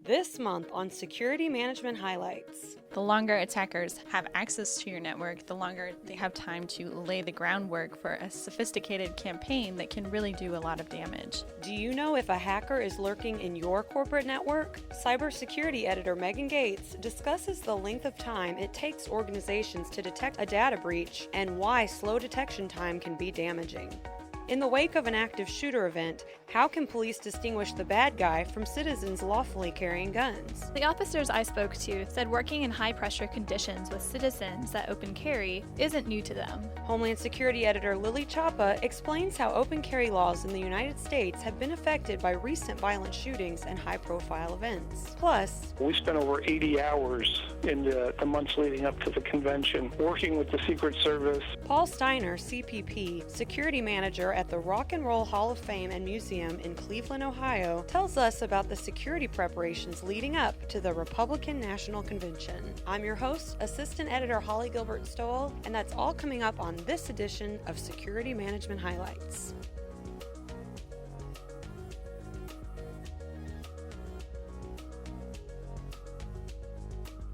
This month on Security Management Highlights. The longer attackers have access to your network, the longer they have time to lay the groundwork for a sophisticated campaign that can really do a lot of damage. Do you know if a hacker is lurking in your corporate network? Cybersecurity editor Megan Gates discusses the length of time it takes organizations to detect a data breach and why slow detection time can be damaging. In the wake of an active shooter event, how can police distinguish the bad guy from citizens lawfully carrying guns? The officers I spoke to said working in high-pressure conditions with citizens that open carry isn't new to them. Homeland Security editor Lily Chapa explains how open carry laws in the United States have been affected by recent violent shootings and high-profile events. Plus, we spent over 80 hours in the months leading up to the convention working with the Secret Service. Paul Steiner, CPP, security manager at the Rock and Roll Hall of Fame and Museum in Cleveland, Ohio, tells us about the security preparations leading up to the Republican National Convention. I'm your host, Assistant Editor Holly Gilbert Stowell, and that's all coming up on this edition of Security Management Highlights.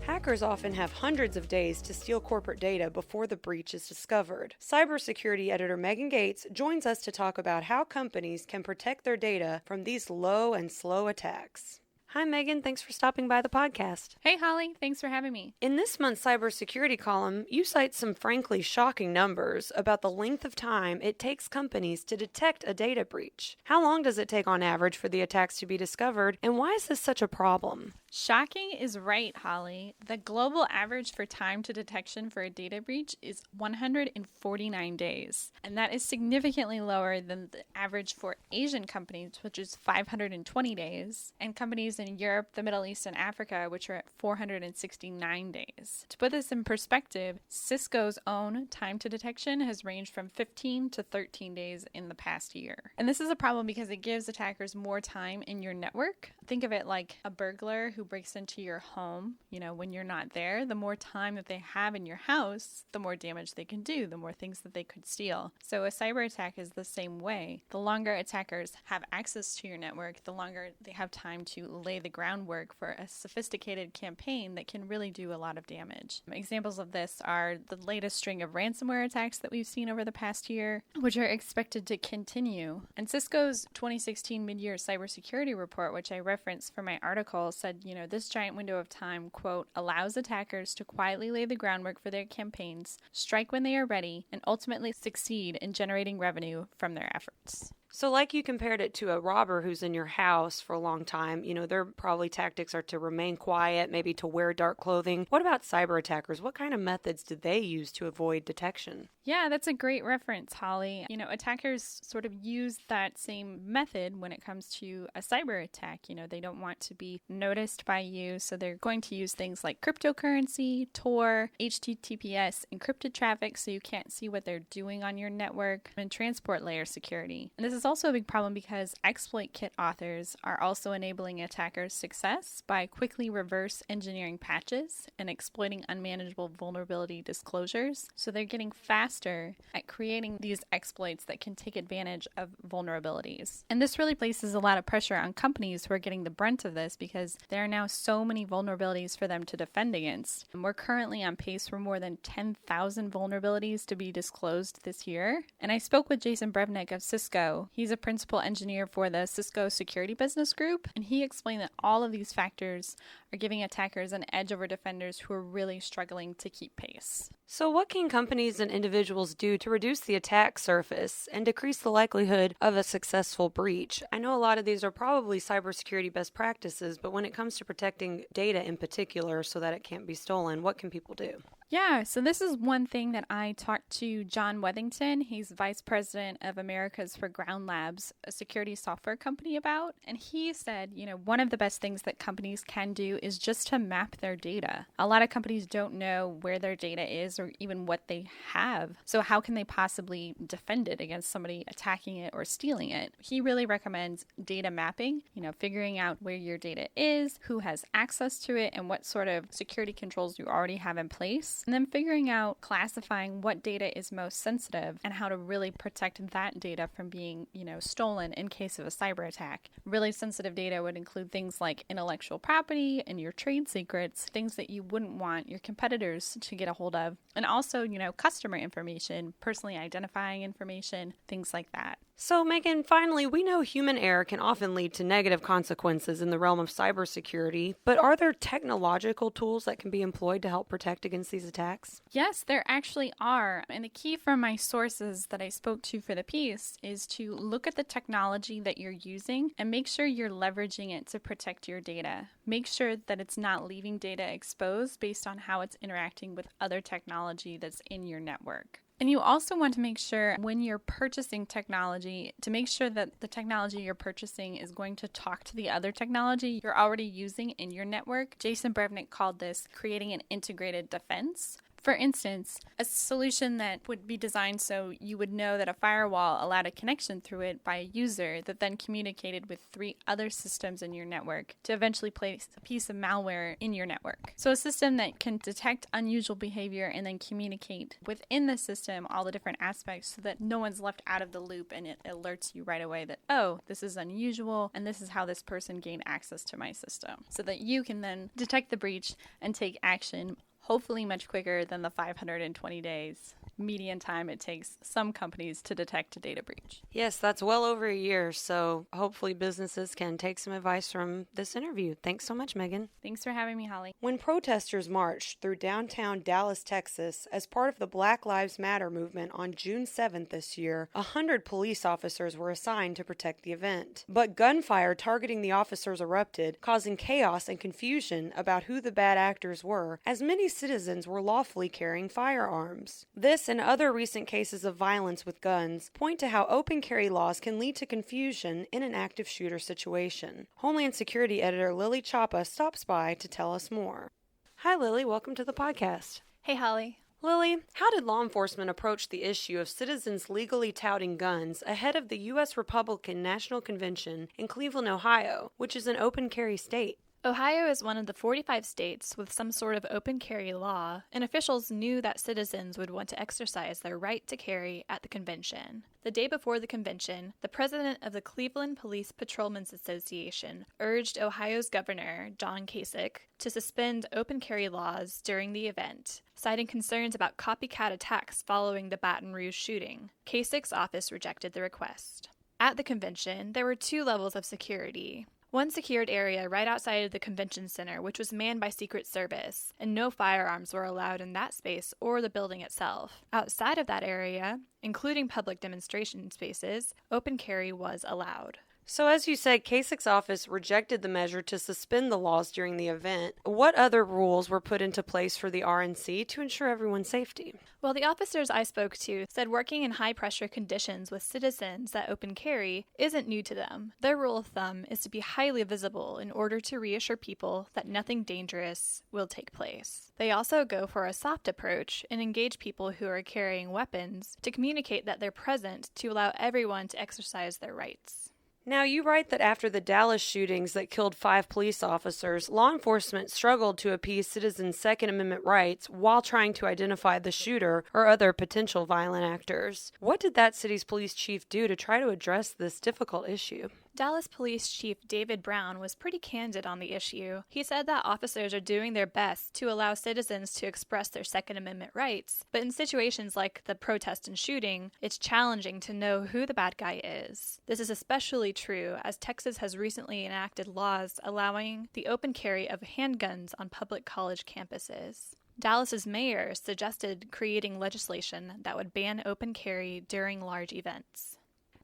Hackers often have hundreds of days to steal corporate data before the breach is discovered. Cybersecurity editor Megan Gates joins us to talk about how companies can protect their data from these low and slow attacks. Hi, Megan. Thanks for stopping by the podcast. Hey, Holly. Thanks for having me. In this month's cybersecurity column, you cite some frankly shocking numbers about the length of time it takes companies to detect a data breach. How long does it take on average for the attacks to be discovered, and why is this such a problem? Shocking is right, Holly. The global average for time to detection for a data breach is 149 days, and that is significantly lower than the average for Asian companies, which is 520 days, and companies in Europe, the Middle East, and Africa, which are at 469 days. To put this in perspective, Cisco's own time to detection has ranged from 15 to 13 days in the past year. And this is a problem because it gives attackers more time in your network. Think of it like a burglar who breaks into your home, when you're not there. The more time that they have in your house, the more damage they can do, the more things that they could steal. So a cyber attack is the same way. The longer attackers have access to your network, the longer they have time to lay the groundwork for a sophisticated campaign that can really do a lot of damage. Examples of this are the latest string of ransomware attacks that we've seen over the past year, which are expected to continue. And Cisco's 2016 mid-year cybersecurity report, which I referenced for my article, said, this giant window of time, quote, allows attackers to quietly lay the groundwork for their campaigns, strike when they are ready, and ultimately succeed in generating revenue from their efforts. So like you compared it to a robber who's in your house for a long time, their probably tactics are to remain quiet, maybe to wear dark clothing. What about cyber attackers? What kind of methods do they use to avoid detection? Yeah, that's a great reference, Holly. Attackers sort of use that same method when it comes to a cyber attack. They don't want to be noticed by you, so they're going to use things like cryptocurrency, Tor, HTTPS, encrypted traffic so you can't see what they're doing on your network, and transport layer security. And this is also a big problem because exploit kit authors are also enabling attackers' success by quickly reverse engineering patches and exploiting unmanageable vulnerability disclosures. So they're getting faster at creating these exploits that can take advantage of vulnerabilities. And this really places a lot of pressure on companies who are getting the brunt of this because there are now so many vulnerabilities for them to defend against. And we're currently on pace for more than 10,000 vulnerabilities to be disclosed this year. And I spoke with Jason Brevnick of Cisco. He's a principal engineer for the Cisco Security Business Group, and he explained that all of these factors are giving attackers an edge over defenders who are really struggling to keep pace. So what can companies and individuals do to reduce the attack surface and decrease the likelihood of a successful breach? I know a lot of these are probably cybersecurity best practices, but when it comes to protecting data in particular so that it can't be stolen, what can people do? Yeah, so this is one thing that I talked to John Wethington. He's vice president of Americas for Ground Labs, a security software company, about. And he said, one of the best things that companies can do is just to map their data. A lot of companies don't know where their data is or even what they have. So how can they possibly defend it against somebody attacking it or stealing it? He really recommends data mapping, figuring out where your data is, who has access to it, and what sort of security controls you already have in place. use, and then figuring out classifying what data is most sensitive and how to really protect that data from being, stolen in case of a cyber attack. Really sensitive data would include things like intellectual property and your trade secrets, things that you wouldn't want your competitors to get a hold of, and also, customer information, personally identifying information, things like that. So, Megan, finally, we know human error can often lead to negative consequences in the realm of cybersecurity, but are there technological tools that can be employed to help protect against these attacks? Yes, there actually are. And the key from my sources that I spoke to for the piece is to look at the technology that you're using and make sure you're leveraging it to protect your data. Make sure that it's not leaving data exposed based on how it's interacting with other technology that's in your network. And you also want to make sure when you're purchasing technology to make sure that the technology you're purchasing is going to talk to the other technology you're already using in your network. Jason Brevnick called this creating an integrated defense. For instance, a solution that would be designed so you would know that a firewall allowed a connection through it by a user that then communicated with 3 other systems in your network to eventually place a piece of malware in your network. So a system that can detect unusual behavior and then communicate within the system all the different aspects so that no one's left out of the loop and it alerts you right away that, oh, this is unusual and this is how this person gained access to my system. So that you can then detect the breach and take action, hopefully much quicker than the 520 days median time it takes some companies to detect a data breach. Yes, that's well over a year, so hopefully businesses can take some advice from this interview. Thanks so much, Megan. Thanks for having me, Holly. When protesters marched through downtown Dallas, Texas, as part of the Black Lives Matter movement on June 7th this year, 100 police officers were assigned to protect the event. But gunfire targeting the officers erupted, causing chaos and confusion about who the bad actors were, as many citizens were lawfully carrying firearms. This and other recent cases of violence with guns point to how open carry laws can lead to confusion in an active shooter situation. Homeland Security editor Lily Chapa stops by to tell us more. Hi, Lily. Welcome to the podcast. Hey, Holly. Lily, how did law enforcement approach the issue of citizens legally touting guns ahead of the U.S. Republican National Convention in Cleveland, Ohio, which is an open carry state? Ohio is one of the 45 states with some sort of open carry law, and officials knew that citizens would want to exercise their right to carry at the convention. The day before the convention, the president of the Cleveland Police Patrolmen's Association urged Ohio's governor, John Kasich, to suspend open carry laws during the event, citing concerns about copycat attacks following the Baton Rouge shooting. Kasich's office rejected the request. At the convention, there were 2 levels of security. One secured area right outside of the convention center, which was manned by Secret Service, and no firearms were allowed in that space or the building itself. Outside of that area, including public demonstration spaces, open carry was allowed. So as you said, Kasich's office rejected the measure to suspend the laws during the event. What other rules were put into place for the RNC to ensure everyone's safety? Well, the officers I spoke to said working in high-pressure conditions with citizens that open carry isn't new to them. Their rule of thumb is to be highly visible in order to reassure people that nothing dangerous will take place. They also go for a soft approach and engage people who are carrying weapons to communicate that they're present to allow everyone to exercise their rights. Now, you write that after the Dallas shootings that killed 5 police officers, law enforcement struggled to appease citizens' Second Amendment rights while trying to identify the shooter or other potential violent actors. What did that city's police chief do to try to address this difficult issue? Dallas Police Chief David Brown was pretty candid on the issue. He said that officers are doing their best to allow citizens to express their Second Amendment rights, but in situations like the protest and shooting, it's challenging to know who the bad guy is. This is especially true as Texas has recently enacted laws allowing the open carry of handguns on public college campuses. Dallas's mayor suggested creating legislation that would ban open carry during large events.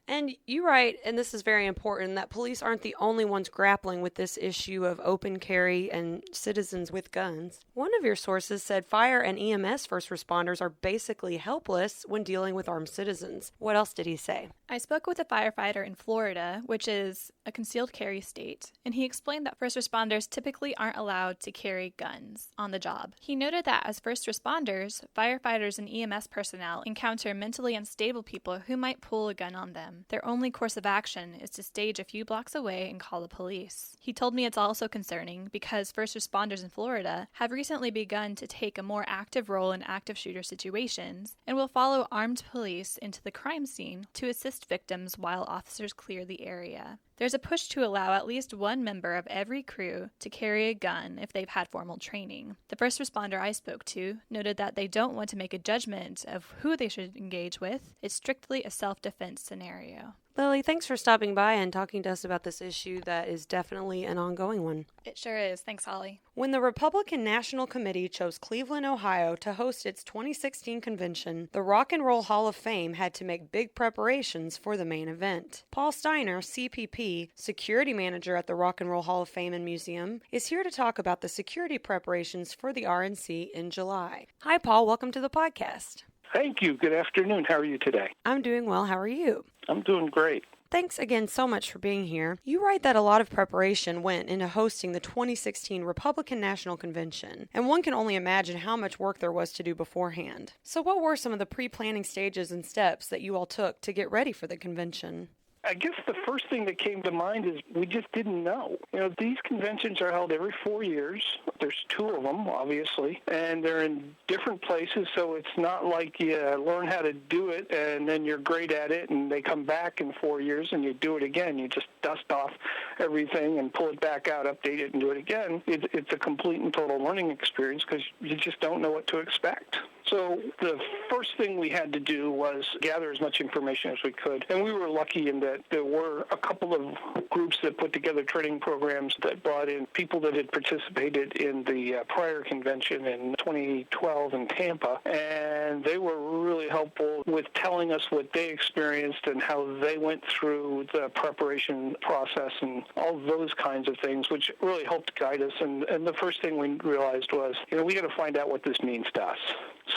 And you write, and this is very important, that police aren't the only ones grappling with this issue of open carry and citizens with guns. One of your sources said fire and EMS first responders are basically helpless when dealing with armed citizens. What else did he say? I spoke with a firefighter in Florida, which is a concealed carry state, and he explained that first responders typically aren't allowed to carry guns on the job. He noted that as first responders, firefighters and EMS personnel encounter mentally unstable people who might pull a gun on them. Their only course of action is to stage a few blocks away and call the police. He told me it's also concerning because first responders in Florida have recently begun to take a more active role in active shooter situations and will follow armed police into the crime scene to assist victims while officers clear the area. There's a push to allow at least one member of every crew to carry a gun if they've had formal training. The first responder I spoke to noted that they don't want to make a judgment of who they should engage with. It's strictly a self-defense scenario. Lily, thanks for stopping by and talking to us about this issue that is definitely an ongoing one. It sure is. Thanks, Holly. When the Republican National Committee chose Cleveland, Ohio to host its 2016 convention, the Rock and Roll Hall of Fame had to make big preparations for the main event. Paul Steiner, CPP, security manager at the Rock and Roll Hall of Fame and Museum, is here to talk about the security preparations for the RNC in July. Hi, Paul. Welcome to the podcast. Thank you. Good afternoon. How are you today? I'm doing well. How are you? I'm doing great. Thanks again so much for being here. You write that a lot of preparation went into hosting the 2016 Republican National Convention, and one can only imagine how much work there was to do beforehand. So what were some of the pre-planning stages and steps that you all took to get ready for the convention? I guess the first thing that came to mind is we just didn't know. These conventions are held every 4 years. There's 2 of them, obviously, and they're in different places, so it's not like you learn how to do it and then you're great at it and they come back in 4 years and you do it again. You just dust off everything and pull it back out, update it, and do it again. It's a complete and total learning experience because you just don't know what to expect. So the first thing we had to do was gather as much information as we could. And we were lucky in that there were a couple of groups that put together training programs that brought in people that had participated in the prior convention in 2012 in Tampa. And they were really helpful with telling us what they experienced and how they went through the preparation process and all those kinds of things, which really helped guide us. And the first thing we realized was, we got to find out what this means to us.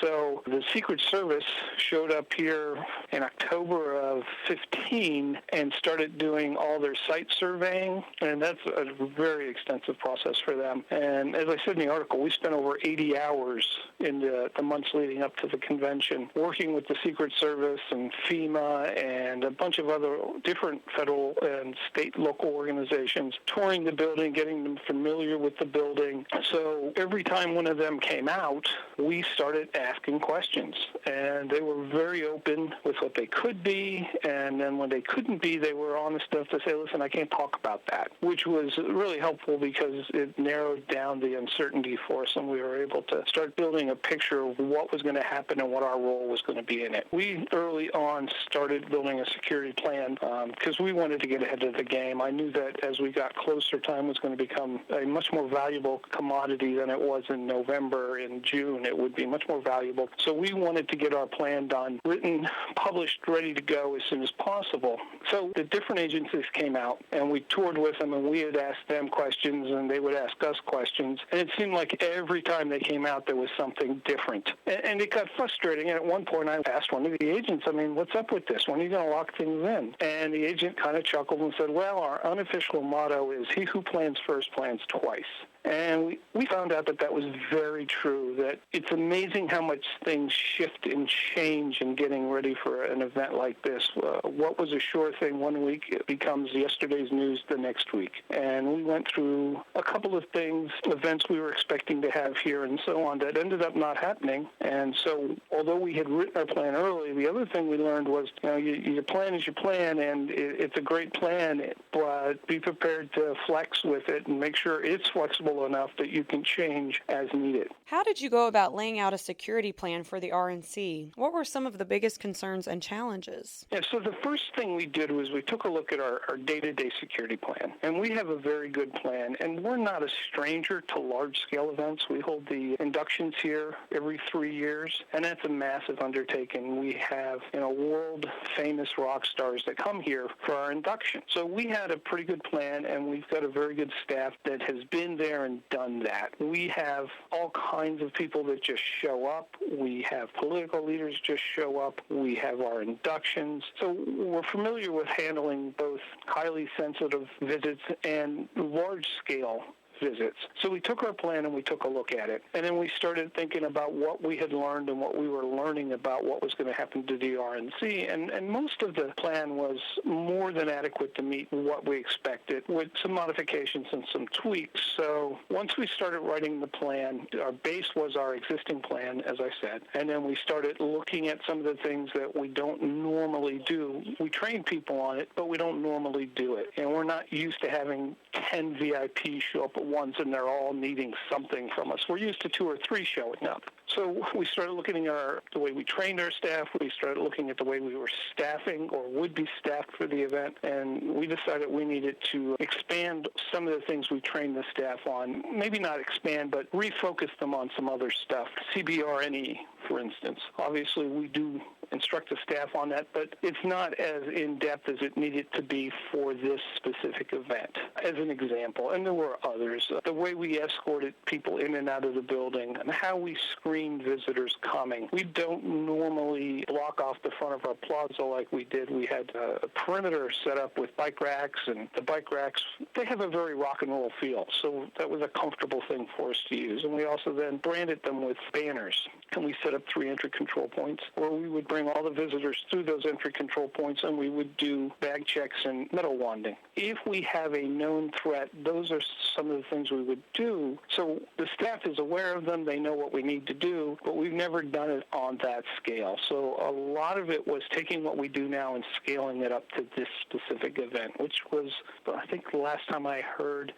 So the Secret Service showed up here in October of 15 and started doing all their site surveying, and that's a very extensive process for them. And as I said in the article, we spent over 80 hours in the months leading up to the convention working with the Secret Service and FEMA and a bunch of other different federal and state local organizations, touring the building, getting them familiar with the building. So every time one of them came out, we started asking questions, and they were very open with what they could be, and then when they couldn't be, they were honest enough to say, listen, I can't talk about that, which was really helpful because it narrowed down the uncertainty for us, and we were able to start building a picture of what was going to happen and what our role was going to be in it. We early on started building a security plan because we wanted to get ahead of the game. I knew that as we got closer, time was going to become a much more valuable commodity than it was in November. In June, it would be much more valuable. So we wanted to get our plan done, written, published, ready to go as soon as possible. So the different agencies came out, and we toured with them, and we would ask them questions, and they would ask us questions. And it seemed like every time they came out, there was something different. And it got frustrating. And at one point, I asked one of the agents, what's up with this? When are you going to lock things in? And the agent kind of chuckled and said, well, our unofficial motto is, he who plans first plans twice. And we found out that was very true, that it's amazing how much things shift and change in getting ready for an event like this. What was a sure thing one week, it becomes yesterday's news the next week. And we went through a couple of things, events we were expecting to have here and so on, that ended up not happening. And so although we had written our plan early, the other thing we learned was, your plan is your plan, and it's a great plan, but be prepared to flex with it and make sure it's flexible enough that you can change as needed. How did you go about laying out a security plan for the RNC? What were some of the biggest concerns and challenges? Yeah, so the first thing we did was we took a look at our day-to-day security plan, and we have a very good plan, and we're not a stranger to large-scale events. We hold the inductions here every 3 years, and that's a massive undertaking. We have, world-famous rock stars that come here for our induction. So we had a pretty good plan, and we've got a very good staff that has been there there and done that. We have all kinds of people that just show up. We have political leaders just show up. We have our inductions. So we're familiar with handling both highly sensitive visits and large-scale visits. So we took our plan and we took a look at it. And then we started thinking about what we had learned and what we were learning about what was going to happen to the RNC. And most of the plan was more than adequate to meet what we expected, with some modifications and some tweaks. So once we started writing the plan, our base was our existing plan, as I said. And then we started looking at some of the things that we don't normally do. We train people on it, but we don't normally do it. And we're not used to having 10 VIPs show up at once and they're all needing something from us. We're used to 2 or 3 showing up. So we started looking at the way we trained our staff. We started looking at the way we were staffing or would be staffed for the event. And we decided we needed to expand some of the things we trained the staff on. Maybe not expand, but refocus them on some other stuff. CBRNE, for instance. Obviously, we do instruct the staff on that, but it's not as in-depth as it needed to be for this specific event, as an example. And there were others. The way we escorted people in and out of the building and how we screened visitors coming. We don't normally block off the front of our plaza like we did. We had a perimeter set up with bike racks, and the bike racks, they have a very rock and roll feel, so that was a comfortable thing for us to use. And we also then branded them with banners, and we set up 3 entry control points where we would bring all the visitors through those entry control points, and we would do bag checks and metal wanding. If we have a known threat, those are some of the things we would do. So the staff is aware of them. They know what we need to do, but we've never done it on that scale. So a lot of it was taking what we do now and scaling it up to this specific event, which was, I think the last time I heard,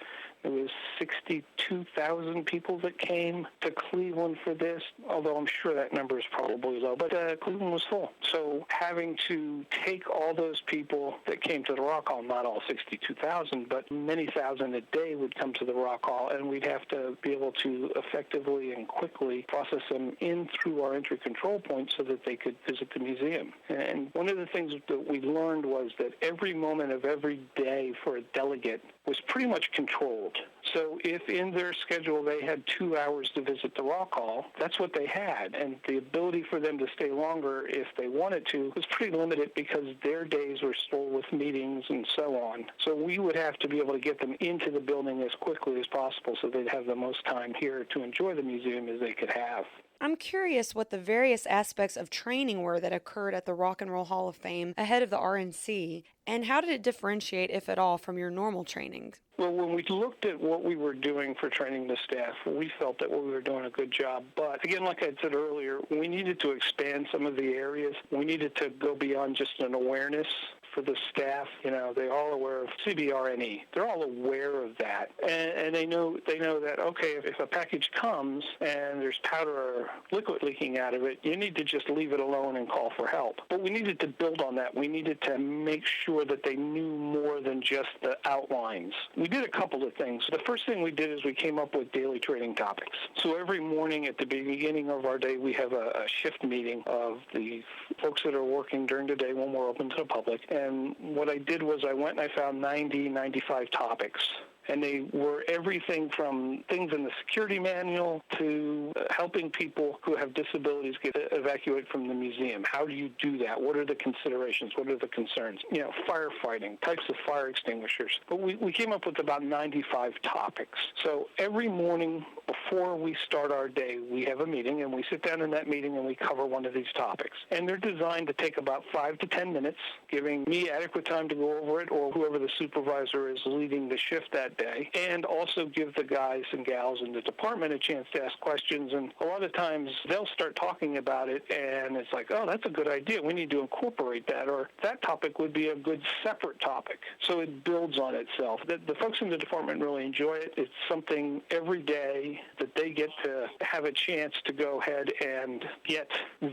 it was 62,000 people that came to Cleveland for this, although I'm sure that number is probably low. But Cleveland was full. So having to take all those people that came to the Rock Hall, not all 62,000, but many thousand a day would come to the Rock Hall, and we'd have to be able to effectively and quickly process them in through our entry control points so that they could visit the museum. And one of the things that we learned was that every moment of every day for a delegate was pretty much controlled. So if in their schedule they had 2 hours to visit the Rock Hall, that's what they had. And the ability for them to stay longer if they wanted to was pretty limited because their days were full with meetings and so on. So we would have to be able to get them into the building as quickly as possible so they'd have the most time here to enjoy the museum as they could have. I'm curious what the various aspects of training were that occurred at the Rock and Roll Hall of Fame ahead of the RNC, and how did it differentiate, if at all, from your normal training? Well, when we looked at what we were doing for training the staff, we felt that we were doing a good job. But again, like I said earlier, we needed to expand some of the areas. We needed to go beyond just an awareness for the staff. You know, they're all aware of CBRNE. They're all aware of that. And they know that, okay, if a package comes and there's powder or liquid leaking out of it, you need to just leave it alone and call for help. But we needed to build on that. We needed to make sure that they knew more than just the outlines. We did a couple of things. The first thing we did is we came up with daily training topics. So every morning at the beginning of our day, we have a shift meeting of the folks that are working during the day when we're open to the public. And what I did was I went and I found 95 topics. And they were everything from things in the security manual to helping people who have disabilities get evacuated from the museum. How do you do that? What are the considerations? What are the concerns? You know, firefighting, types of fire extinguishers. But we came up with about 95 topics. So every morning before we start our day, we have a meeting, and we sit down in that meeting and we cover one of these topics. And they're designed to take about 5 to 10 minutes, giving me adequate time to go over it or whoever the supervisor is leading the shift that day, and also give the guys and gals in the department a chance to ask questions. And a lot of times they'll start talking about it, and it's like, oh, that's a good idea. We need to incorporate that, or that topic would be a good separate topic. So it builds on itself. The folks in the department really enjoy it. It's something every day that they get to have a chance to go ahead and get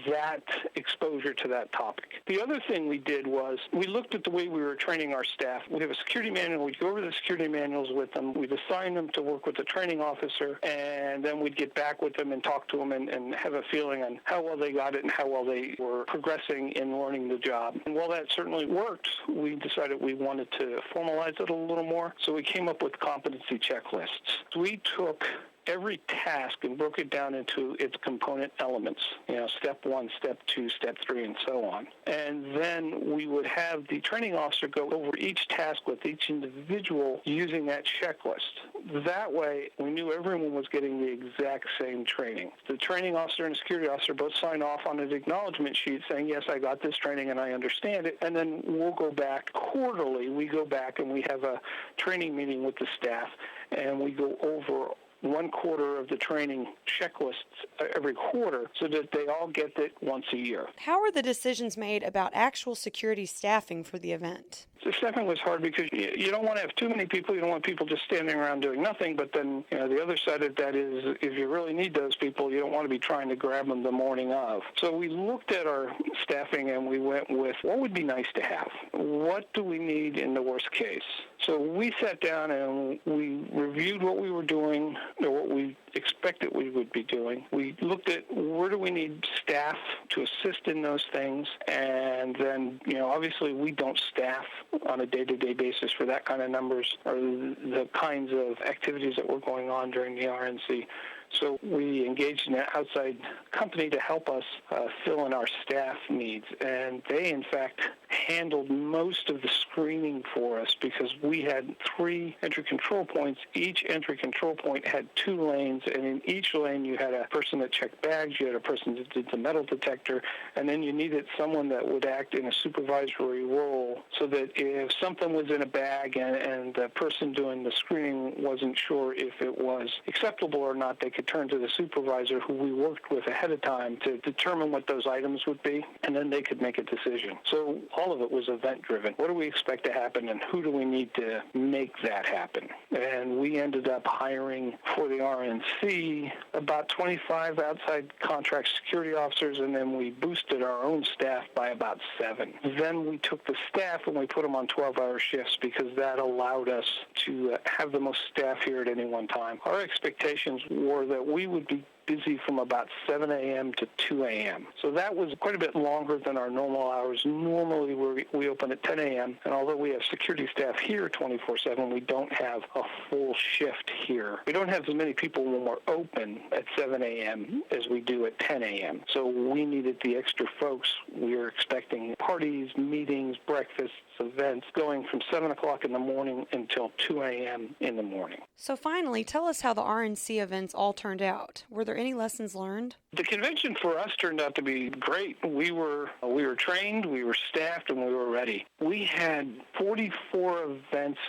that exposure to that topic. The other thing we did was we looked at the way we were training our staff. We have a security manual. We'd go over the security manuals with them. We'd assign them to work with the training officer, and then we'd get back with them and talk to them and have a feeling on how well they got it and how well they were progressing in learning the job. And while that certainly worked, we decided we wanted to formalize it a little more, so we came up with competency checklists. We took every task and broke it down into its component elements, step 1, step 2, step 3, and so on. And then we would have the training officer go over each task with each individual using that checklist. That way, we knew everyone was getting the exact same training. The training officer and the security officer both sign off on an acknowledgement sheet saying, yes, I got this training and I understand it. And then we'll go back quarterly. We go back and we have a training meeting with the staff, and we go over 1/4 of the training checklists every quarter so that they all get it once a year. How are the decisions made about actual security staffing for the event? The staffing was hard because you don't want to have too many people. You don't want people just standing around doing nothing. But then, the other side of that is if you really need those people, you don't want to be trying to grab them the morning of. So we looked at our staffing and we went with what would be nice to have. What do we need in the worst case? So we sat down and we reviewed what we were doing or what we expected we would be doing. We looked at where do we need staff to assist in those things. And then, obviously we don't staff on a day-to-day basis for that kind of numbers or the kinds of activities that were going on during the RNC. So we engaged an outside company to help us fill in our staff needs. And they, in fact, handled most of the screening for us because we had 3 entry control points. Each entry control point had 2 lanes, and in each lane you had a person that checked bags, you had a person that did the metal detector, and then you needed someone that would act in a supervisory role so that if something was in a bag and the person doing the screening wasn't sure if it was acceptable or not, they could turn to the supervisor who we worked with ahead of time to determine what those items would be, and then they could make a decision. So all of it was event-driven. What do we expect to happen, and who do we need to make that happen? And we ended up hiring for the RNC about 25 outside contract security officers, and then we boosted our own staff by about 7. Then we took the staff and we put them on 12-hour shifts because that allowed us to have the most staff here at any one time. Our expectations were that we would be busy from about 7 a.m. to 2 a.m. So that was quite a bit longer than our normal hours. Normally we open at 10 a.m., and although we have security staff here 24/7, we don't have a full shift here. We don't have as many people when we're open at 7 a.m. as we do at 10 a.m. So we needed the extra folks. We were expecting parties, meetings, breakfasts, events going from 7 o'clock in the morning until 2 a.m. in the morning. So finally, tell us how the RNC events all turned out. Were there any lessons learned? The convention for us turned out to be great. We were trained, we were staffed, and we were ready. We had 44 events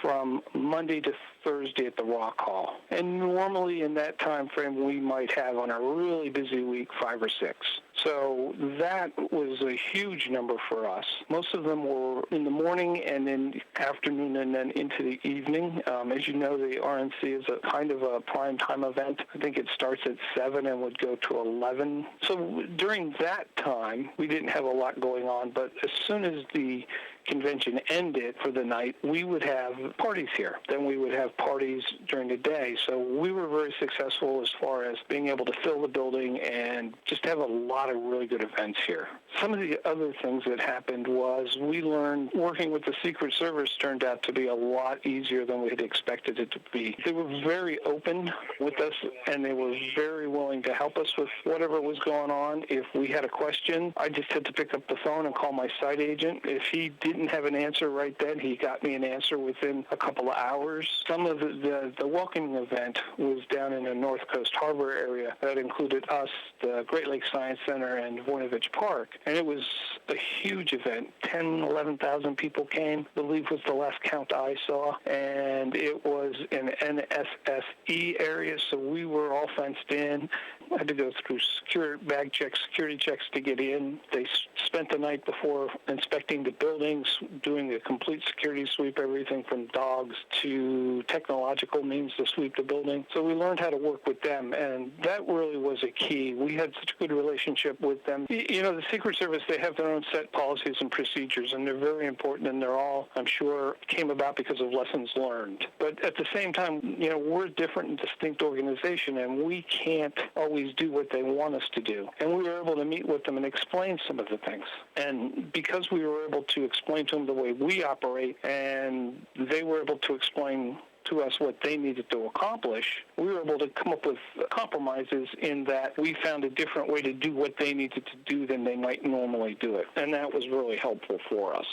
from Monday to Thursday at the Rock Hall. And normally in that time frame, we might have on a really busy week 5 or 6. So that was a huge number for us. Most of them were in the morning and in the afternoon and then into the evening. As you know, the RNC is a kind of a prime time event. I think it starts at 7 and would go to 11. So during that time, we didn't have a lot going on, but as soon as the convention ended for the night, we would have parties here. Then we would have parties during the day. So we were very successful as far as being able to fill the building and just have a lot of really good events here. Some of the other things that happened was we learned working with the Secret Service turned out to be a lot easier than we had expected it to be. They were very open with us, and they were very willing to help us with whatever was going on. If we had a question, I just had to pick up the phone and call my site agent. If he didn't have an answer right then, he got me an answer within a couple of hours. Some of the welcoming event was down in the North Coast Harbor area. That included us, the Great Lakes Science Center, and Voinovich Park. And it was a huge event. 10,000, 11,000 people came, I believe was the last count I saw. And it was an NSSE area, so we were all fenced in. I had to go through security checks to get in. They spent the night before inspecting the building. buildings, doing a complete security sweep, everything from dogs to technological means to sweep the building. So we learned how to work with them, and that really was a key. We had such a good relationship with them. You know, the Secret Service, they have their own set policies and procedures, and they're very important, and they're all, I'm sure, came about because of lessons learned. But at the same time, you know, we're a different and distinct organization, and we can't always do what they want us to do. And we were able to meet with them and explain some of the things. And because we were able to explain to them the way we operate, and they were able to explain to us what they needed to accomplish, we were able to come up with compromises in that we found a different way to do what they needed to do than they might normally do it. And that was really helpful for us.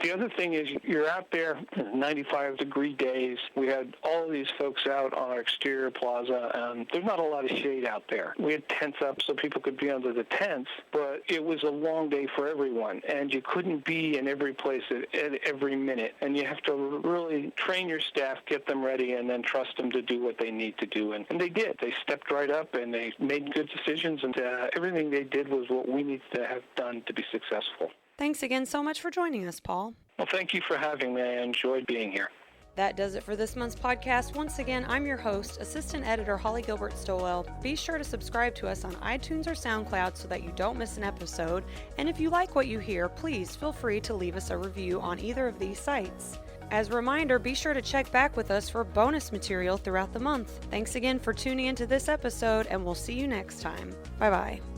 The other thing is you're out there in 95-degree days. We had all of these folks out on our exterior plaza, and there's not a lot of shade out there. We had tents up so people could be under the tents, but it was a long day for everyone, and you couldn't be in every place at every minute. And you have to really train your staff, get them ready, and then trust them to do what they need to do. And they did. They stepped right up, and they made good decisions, and everything they did was what we needed to have done to be successful. Thanks again so much for joining us, Paul. Well, thank you for having me. I enjoyed being here. That does it for this month's podcast. Once again, I'm your host, Assistant Editor Holly Gilbert Stowell. Be sure to subscribe to us on iTunes or SoundCloud so that you don't miss an episode. And if you like what you hear, please feel free to leave us a review on either of these sites. As a reminder, be sure to check back with us for bonus material throughout the month. Thanks again for tuning into this episode, and we'll see you next time. Bye-bye.